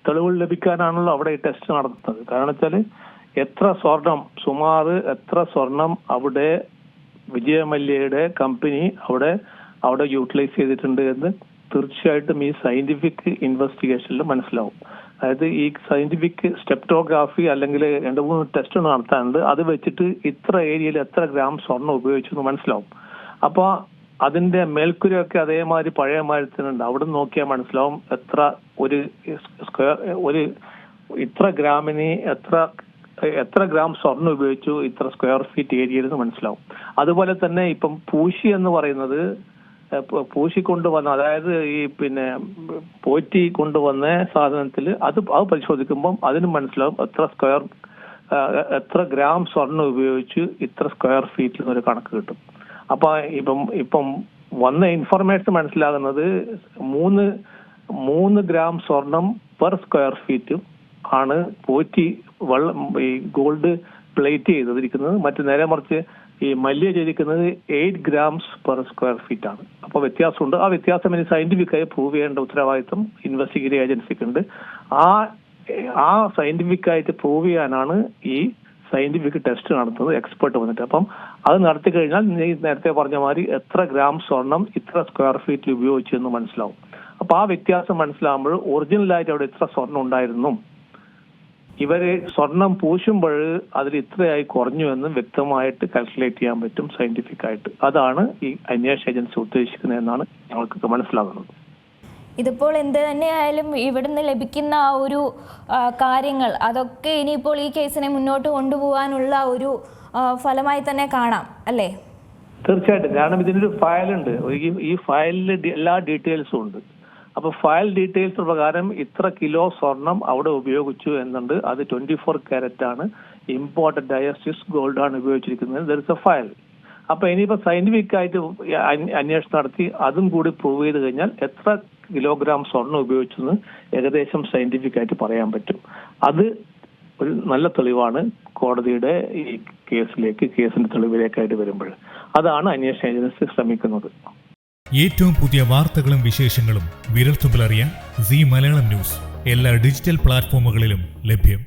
തെളിവുകൾ ലഭിക്കാനാണല്ലോ അവിടെ ഈ ടെസ്റ്റ് നടത്തുന്നത്. കാരണം വെച്ചാൽ എത്ര സ്വർണം അവിടെ വിജയമല്യയുടെ കമ്പനി അവിടെ യൂട്ടിലൈസ് ചെയ്തിട്ടുണ്ട് എന്ന് തീർച്ചയായിട്ടും ഈ സയന്റിഫിക് ഇൻവെസ്റ്റിഗേഷനിൽ മനസ്സിലാവും. അതായത് ഈ സയന്റിഫിക് സ്റ്റെപ്റ്റോഗ്രാഫി അല്ലെങ്കിൽ 2-3 ടെസ്റ്റ് നടത്താനുണ്ട്. അത് വെച്ചിട്ട് ഇത്ര ഏരിയയിൽ എത്ര ഗ്രാം സ്വർണം ഉപയോഗിച്ചു എന്ന് മനസ്സിലാവും. അപ്പൊ അതിന്റെ മേൽക്കുരയൊക്കെ അതേമാതിരി പഴയമാതിരി തന്നെ ഉണ്ട്. അവിടെ നോക്കിയാൽ മനസ്സിലാവും ഇത്ര ഗ്രാമിന് എത്ര ഗ്രാം സ്വർണം ഉപയോഗിച്ചു ഇത്ര സ്ക്വയർ ഫീറ്റ് ഏരിയയിൽ നിന്ന് മനസ്സിലാവും. അതുപോലെ തന്നെ ഇപ്പം പൂശി എന്ന് പറയുന്നത് പൂശിക്കൊണ്ടുവന്ന, അതായത് ഈ പോറ്റി കൊണ്ടുവന്ന സാധനത്തിൽ അത് പരിശോധിക്കുമ്പം അതിന് മനസ്സിലാവും എത്ര ഗ്രാം സ്വർണം ഉപയോഗിച്ച് ഇത്ര സ്ക്വയർ ഫീറ്റിൽ നിന്നൊരു കണക്ക് കിട്ടും. അപ്പൊ ഇപ്പം വന്ന ഇൻഫർമേഷൻ മനസ്സിലാകുന്നത് 3 ഗ്രാം സ്വർണം പെർ സ്ക്വയർ ഫീറ്റ് ആണ് പോറ്റി ഈ ഗോൾഡ് പ്ലേറ്റ് ചെയ്തിരിക്കുന്നത്. മറ്റു നേരെ മറിച്ച് ഈ മല്യ ചെയ്തിരിക്കുന്നത് 8 ഗ്രാംസ് പെർ സ്ക്വയർ ഫീറ്റ് ആണ്. അപ്പൊ വ്യത്യാസമുണ്ട്. ആ വ്യത്യാസം ഇനി സയന്റിഫിക്കായി പ്രൂവ് ചെയ്യേണ്ട ഉത്തരവാദിത്വം ഇൻവെസ്റ്റിഗേറ്റീവ് ഏജൻസിക്കുണ്ട്. ആ സയന്റിഫിക് ആയിട്ട് പ്രൂവ് ചെയ്യാനാണ് ഈ സയന്റിഫിക് ടെസ്റ്റ് നടത്തുന്നത്, എക്സ്പെർട്ട് വന്നിട്ട്. അപ്പം അത് നടത്തി കഴിഞ്ഞാൽ നേരത്തെ പറഞ്ഞ മാതിരി എത്ര ഗ്രാം സ്വർണം ഇത്ര സ്ക്വയർ ഫീറ്റിൽ ഉപയോഗിച്ചു എന്ന് മനസ്സിലാവും. അപ്പൊ ആ വ്യത്യാസം മനസ്സിലാകുമ്പോൾ ഒറിജിനലായിട്ട് അവിടെ ഇത്ര സ്വർണം ഉണ്ടായിരുന്നു, ഇവര് സ്വർണം പൂശുമ്പോൾ അതിൽ ഇത്രയായി കുറഞ്ഞു എന്ന് വ്യക്തമായിട്ട് കാൽക്കുലേറ്റ് ചെയ്യാൻ പറ്റും സയന്റിഫിക് ആയിട്ട്. അതാണ് ഈ അന്വേഷണ ഏജൻസി ഉദ്ദേശിക്കുന്നത് എന്നാണ് ഞങ്ങൾക്ക് മനസ്സിലാകുന്നത്. ഇതിപ്പോൾ എന്ത് തന്നെയായാലും ഇവിടുന്ന് ലഭിക്കുന്ന ആ ഒരു കാര്യങ്ങൾ അതൊക്കെ ഇനിയിപ്പോൾ ഈ കേസിനെ മുന്നോട്ട് കൊണ്ടുപോകാനുള്ള ഒരു ഫലമായി തന്നെ കാണാം അല്ലേ? തീർച്ചയായിട്ടും. കാരണം ഇതിനൊരു ഫയലുണ്ട്. ഈ ഫയലിൽ എല്ലാ ഡീറ്റെയിൽസും ഉണ്ട്. അപ്പൊ ഫയൽ ഡീറ്റെയിൽസ് പ്രകാരം ഇത്ര കിലോ സ്വർണം അവിടെ ഉപയോഗിച്ചു എന്നുണ്ട്. അത് 24 കാരറ്റ് ആണ്, ഇമ്പോർട്ടഡ് ആയ സ്വിസ് ഗോൾഡ് ആണ് ഉപയോഗിച്ചിരിക്കുന്നത്. There is A file. അപ്പൊ ഇനിയിപ്പോ സയന്റിഫിക് ആയിട്ട് അന്വേഷണം നടത്തി അതും കൂടി പ്രൂവ് ചെയ്ത് കഴിഞ്ഞാൽ എത്ര കിലോഗ്രാം സ്വർണം ഉപയോഗിച്ചെന്ന് ഏകദേശം സയന്റിഫിക് ആയിട്ട് പറയാൻ പറ്റും. അത് ഒരു നല്ല തെളിവാണ് കോടതിയുടെ ഈ കേസിന്റെ തെളിവിലേക്കായിട്ട് വരുമ്പോൾ. അതാണ് അന്വേഷണ ഏജൻസി ശ്രമിക്കുന്നത്. ഏറ്റവും പുതിയ വാർത്തകളും വിശേഷങ്ങളും വിരൽത്തുമ്പിലറിയാൻ സീ മലയാളം ന്യൂസ് എല്ലാ ഡിജിറ്റൽ പ്ലാറ്റ്ഫോമുകളിലും ലഭ്യം.